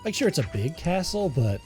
Like, sure, it's a big castle, but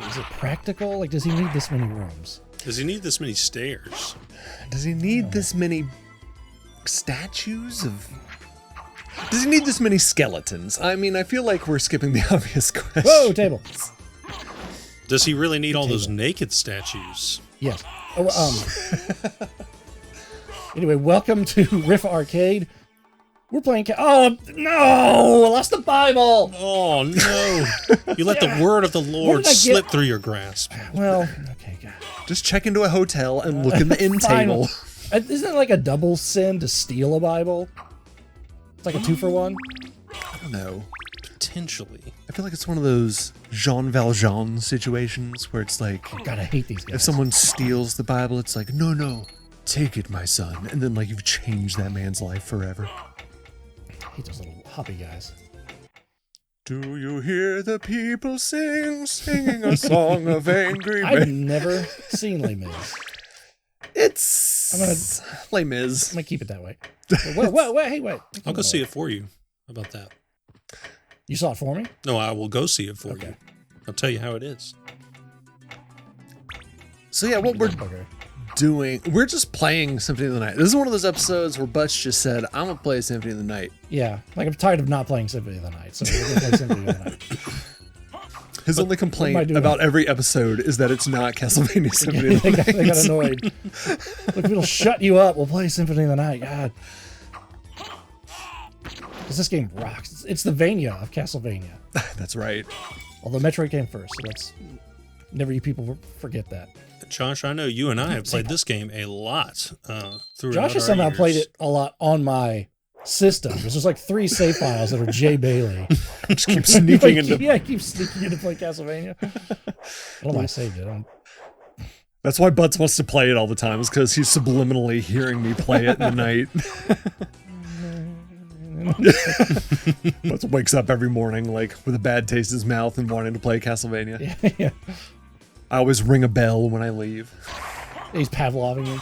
is it practical? Like, does he need this many rooms? Does he need this many stairs? Does he need this many statues of... Does he need this many skeletons? I mean, I feel like we're skipping the obvious question. Whoa, table. Does he really need all those naked statues? Yes. Oh, anyway, welcome to Riff Arcade. We're playing... Oh, no! I lost the Bible! Oh, no. You let the word of the Lord slip through your grasp. Well, okay, God. Just check into a hotel and look in the end table. Isn't it like a double sin to steal a Bible? It's like a 2-for-1? I don't know. Potentially. I feel like it's one of those Jean Valjean situations where it's like... God, I hate these guys. If someone steals the Bible, it's like, no, take it, my son. And then, like, you've changed that man's life forever. I hate those little hoppy guys. Do you hear the people singing a song of angry men? I've never seen Les Mis. It's Les Mis. I'm going to keep it that way. Wait. I'll go see it for you. How about that? You saw it for me? No, I will go see it for you. I'll tell you how it is. So yeah, what we're doing, we're just playing Symphony of the Night. This is one of those episodes where Butch just said, I'm going to play Symphony of the Night. Yeah, like I'm tired of not playing Symphony of the Night, so we're going to play Symphony of the Night. His only complaint about every episode is that it's not Castlevania Symphony of the Night. They got annoyed. Look, if it'll shut you up, we'll play Symphony of the Night. God. Because this game rocks. It's the Vania of Castlevania. That's right. Although Metroid came first, so let's never you people forget that. Josh, I know you and I have played this game a lot through. Josh has somehow played it a lot on my system. There's like 3 save files that are Jay Bailey. Just keep sneaking into. Yeah, I keep sneaking in to play Castlevania. I don't know why I saved it. That's why Butts wants to play it all the time, is because he's subliminally hearing me play it in the night. Butts wakes up every morning like with a bad taste in his mouth and wanting to play Castlevania. Yeah. I always ring a bell when I leave. He's Pavloving me.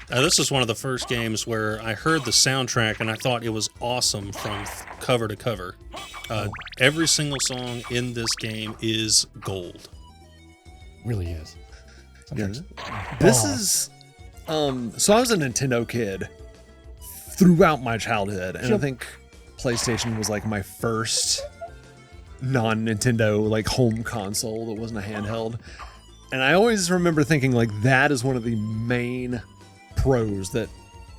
This is one of the first games where I heard the soundtrack and I thought it was awesome from cover to cover. Every single song in this game is gold. Really is. Yeah. This is... so I was a Nintendo kid throughout my childhood, and I think PlayStation was like my first non-Nintendo like home console that wasn't a handheld. And I always remember thinking like that is one of the main pros that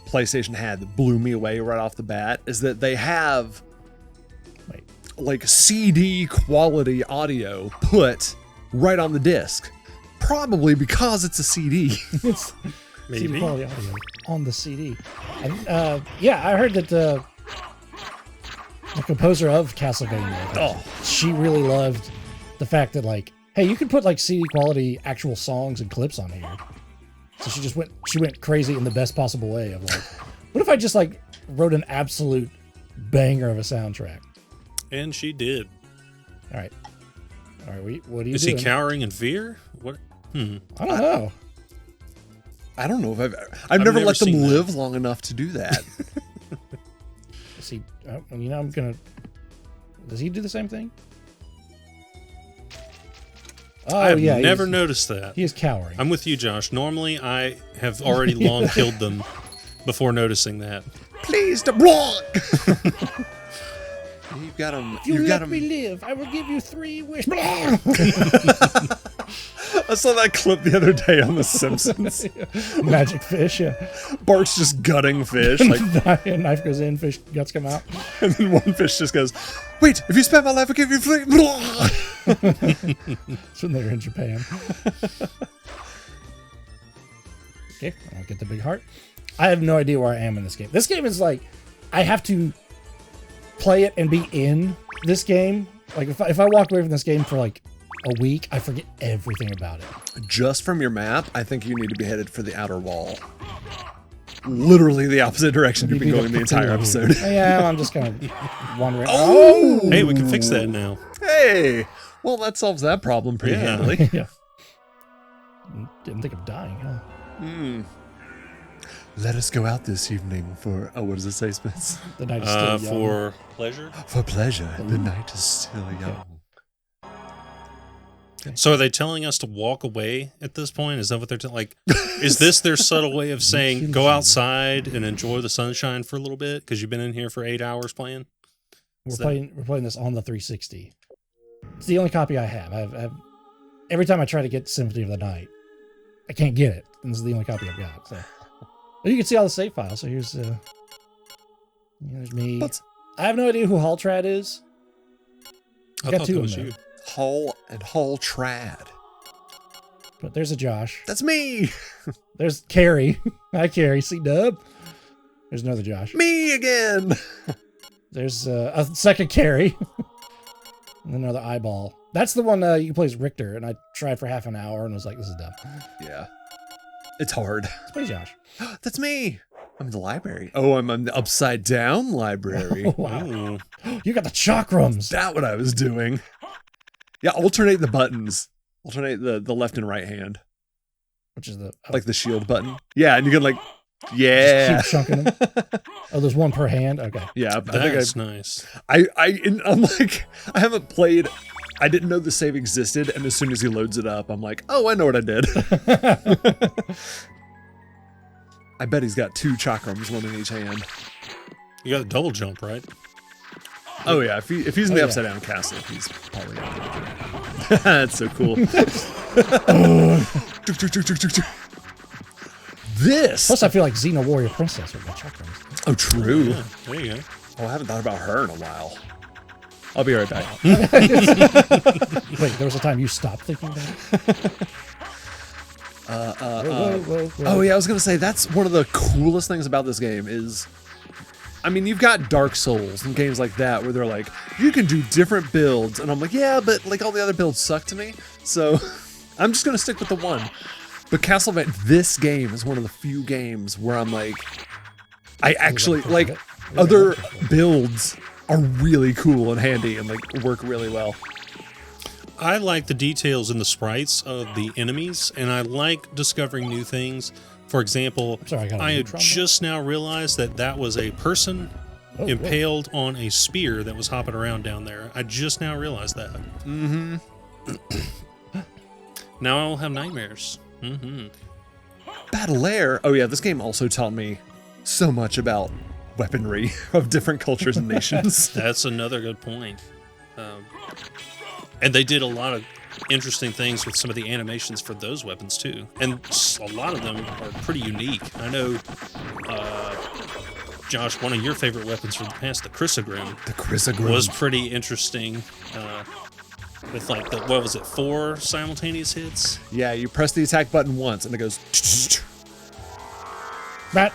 PlayStation had that blew me away right off the bat, is that they have like CD quality audio put right on the disc. Probably because it's a CD. Maybe. CD quality audio on the CD. And, yeah, I heard that the composer of Castlevania, she really loved the fact that, like, hey, you can put like CD quality actual songs and clips on here. So she went crazy in the best possible way of like, what if I just like wrote an absolute banger of a soundtrack? And she did. All right, what are you doing? Is he cowering in fear? What? I don't know. I don't know if I've never let them live long enough to do that. See, you know, does he do the same thing? Oh, I've yeah, never noticed that. He is cowering. I'm with you, Josh. Normally, I have already long killed them before noticing that. Please, the block. You've got him. If you let me live, I will give you 3 wishes. I saw that clip the other day on The Simpsons. Magic fish, yeah. Bart's just gutting fish. Like, knife goes in, fish guts come out. And then one fish just goes, wait, if you spend my life, I'll give you 3. That's when they're in Japan. Okay, I'll get the big heart. I have no idea where I am in this game. This game is like, I have to play it and be in this game. Like, if I walk away from this game for like a week, I forget everything about it. Just from your map, I think you need to be headed for the outer wall. Literally the opposite direction you've been going the entire episode. Yeah, I'm just kind of wandering. Oh! Hey, we can fix that now. Hey! Well, that solves that problem pretty handily. Yeah. Didn't think of dying, huh? Let us go out this evening for, what does it say, Spence? The night is still young. For pleasure. For pleasure. The night is still young. So are they telling us to walk away at this point? Is that what they're like? Is this their subtle way of saying go outside and enjoy the sunshine for a little bit because you've been in here for 8 hours playing? We're playing this on the 360. It's the only copy I have. I've every time I try to get Symphony of the Night, I can't get it. And this is the only copy I've got. So but you can see all the save files. So here's me. I have no idea who Halltrad is. I got thought two that of was them. you. Hull and Halltrad. But there's a Josh. That's me. There's Carrie. Hi, Carrie. See Dub. There's another Josh. Me again. There's a second Carrie. And another eyeball. That's the one you can play as Richter. And I tried for half an hour and was like, this is dumb. Yeah. It's hard. Let's play Josh. That's me. I'm in the library. Oh, I'm in the upside down library. Oh, wow. Ooh. You got the chakrams. Is that what I was doing? Yeah, alternate the buttons. Alternate the left and right hand. Which is the... Like the shield button. Yeah, and you can like... Yeah. Just keep chunking them. Oh, there's one per hand? Okay. Yeah, That's nice. I'm like, I haven't played... I didn't know the save existed, and as soon as he loads it up, I'm like, oh, I know what I did. I bet he's got 2 chakrams, one in each hand. You got a double jump, right? Oh yeah, if he's in the upside down castle, he's probably got double jump. That's so cool. This. Plus, I feel like Xena Warrior Princess with my chakrams. Oh, true. Yeah, there you go. Oh, I haven't thought about her in a while. I'll be right back. Wait, there was a time you stopped thinking about it? Whoa. Oh yeah, I was gonna say that's one of the coolest things about this game is, I mean, you've got Dark Souls and games like that where they're like, you can do different builds, and I'm like, yeah, but like all the other builds suck to me, so I'm just gonna stick with the one. But Castlevania, this game is one of the few games where I'm like, I actually like other builds are really cool and handy and like work really well. I like the details in the sprites of the enemies, and I like discovering new things. For example, I had just now realized that was a person impaled on a spear that was hopping around down there. I just now realized that. Mm-hmm. Now I will have nightmares. Mm-hmm. Battleair. Oh yeah, this game also taught me so much about weaponry of different cultures and nations. That's another good point. And they did a lot of interesting things with some of the animations for those weapons too, and a lot of them are pretty unique. I know, Josh, one of your favorite weapons from the past, the Chrysogrim. The Chrysogrim was pretty interesting. With like the 4 simultaneous hits? Yeah, you press the attack button once and it goes. Matt.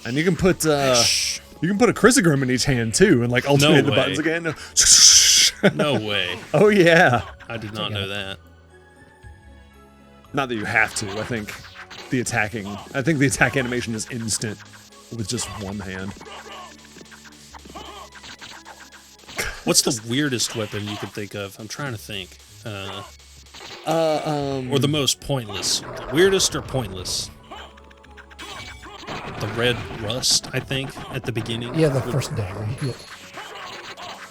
And you can put a Chrysogrim in each hand too, and like alternate the buttons again. No way. Oh yeah. I did not know that. Not that you have to. I think the attack animation is instant with just one hand. What's the weirdest weapon you could think of? I'm trying to think. Or the most pointless. The weirdest or pointless? The red rust, I think, at the beginning. Yeah, the first dagger. Yeah.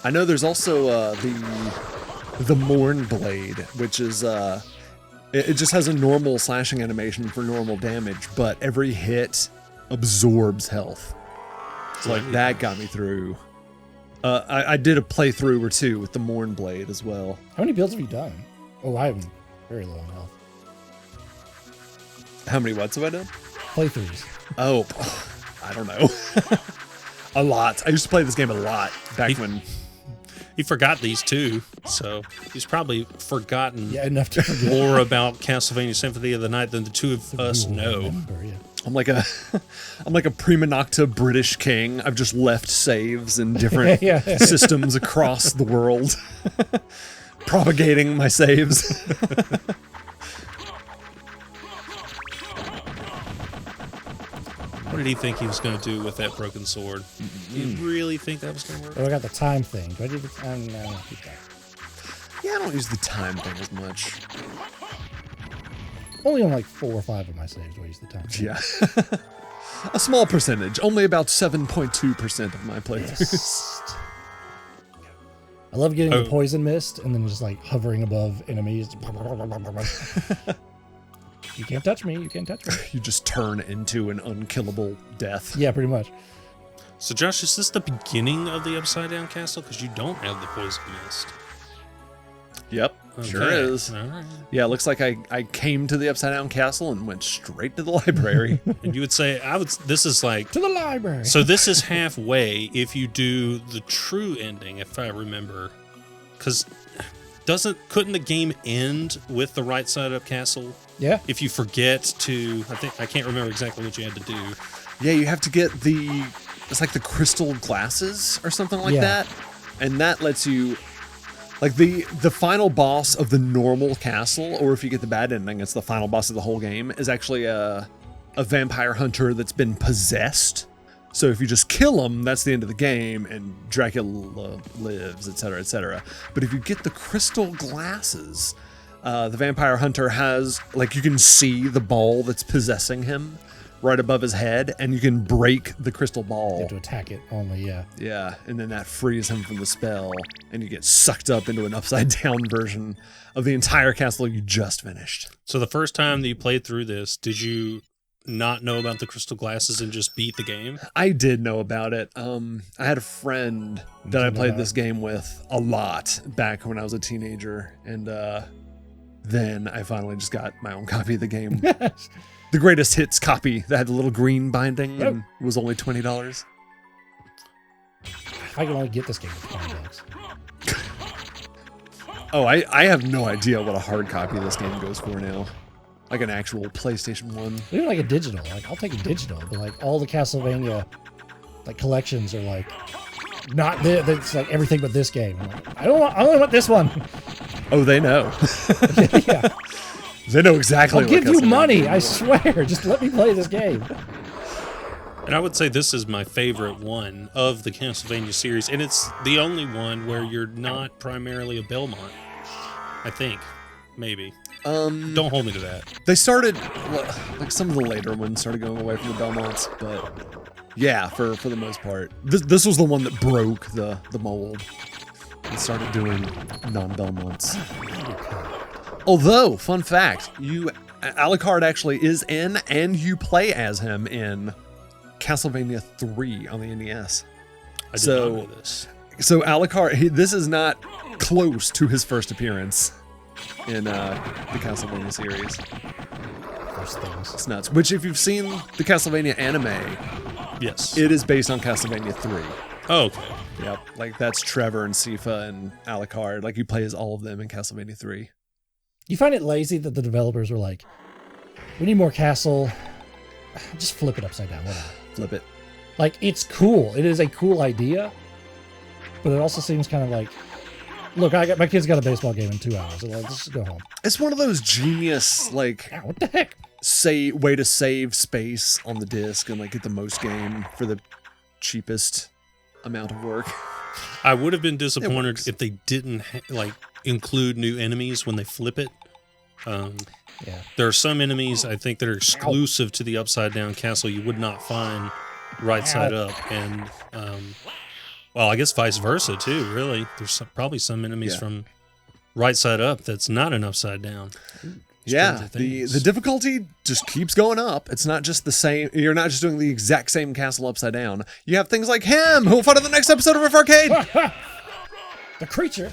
I know there's also the Morn Blade, which is it just has a normal slashing animation for normal damage, but every hit absorbs health. So like that got me through. I did a playthrough or two with the Morn Blade as well. How many builds have you done? Oh, I have very low on health. How many whats have I done? Playthroughs. Oh, I don't know. A lot. I used to play this game a lot back when. He forgot these two, so he's probably forgotten enough to forget more about Castlevania Symphony of the Night than the two of us know. I'm like a prima nocta British king. I've just left saves in different systems across the world, propagating my saves. What did he think he was going to do with that broken sword? You really think that was going to work? Oh, I got the time thing. Do I do the time? No, I don't keep that. Yeah, I don't use the time thing as much. only on like 4 or 5 of my saves do I use the time. Yeah. A small percentage, only about 7.2% of my playthroughs. Yes. I love getting the poison mist and then just like hovering above enemies. You can't touch me. You can't touch me. You just turn into an unkillable death. Yeah, pretty much. So, Josh, is this the beginning of the Upside Down Castle? Because you don't have the poison mist. Yep, sure is. All right. Yeah, it looks like I came to the Upside Down Castle and went straight to the library. And you would say, this is like... To the library. So this is halfway if you do the true ending, if I remember. Because couldn't the game end with the right side up castle? Yeah. If you forget to... I can't remember exactly what you had to do. Yeah, you have to get it's like the crystal glasses or something like that. And that lets you... Like the final boss of the normal castle, or if you get the bad ending, it's the final boss of the whole game, is actually a vampire hunter that's been possessed. So if you just kill him, that's the end of the game, and Dracula lives, etc., etc. But if you get the crystal glasses, the vampire hunter has, like, you can see the ball that's possessing him right above his head, and you can break the crystal ball. You have to attack it only, yeah. Yeah, and then that frees him from the spell, and you get sucked up into an upside-down version of the entire castle you just finished. So the first time that you played through this, did you not know about the crystal glasses and just beat the game? I did know about it. I had a friend that I played this game with a lot back when I was a teenager, and then I finally just got my own copy of the game. The greatest hits copy that had the little green binding and was only $20. If I could only get this game for $20. Oh, I have no idea what a hard copy of this game goes for now. Like an actual PlayStation 1. Even like a digital. Like, I'll take a digital, but like all the Castlevania like collections are like not it's like everything but this game. I'm like, I only want this one. Oh, they know. Yeah. They know exactly. I'll give you money, I swear. Just let me play this game. And I would say this is my favorite one of the Castlevania series, and it's the only one where you're not primarily a Belmont. I think, maybe. Don't hold me to that. They started, like some of the later ones started going away from the Belmonts, but yeah, for the most part, this was the one that broke the mold and started doing non-Belmonts. Although, fun fact, Alucard actually is in, and you play as him in Castlevania 3 on the NES. I did not know this. So Alucard, this is not close to his first appearance in the Castlevania series. First things. It's nuts. Which, if you've seen the Castlevania anime, yes, it is based on Castlevania 3. Oh, okay. Yep. Like, that's Trevor and Sypha and Alucard. Like, you play as all of them in Castlevania 3. You find it lazy that the developers were like, we need more castle. Just flip it upside down. Whatever. Flip it. Like, it's cool. It is a cool idea. But it also seems kind of like, look, my kid's got a baseball game in 2 hours. So let's just go home. It's one of those genius, like, Ow, what the heck? way to save space on the disc and, like, get the most game for the cheapest amount of work. I would have been disappointed if they didn't include new enemies when they flip it. Yeah. There are some enemies I think that are exclusive to the Upside Down Castle you would not find right side up, and well, I guess vice versa too. Really, there's probably some enemies from right side up that's not an upside down. Yeah, the difficulty just keeps going up. It's not just the same. You're not just doing the exact same castle upside down. You have things like him, who will fight in the next episode of Riff Arcade. The creature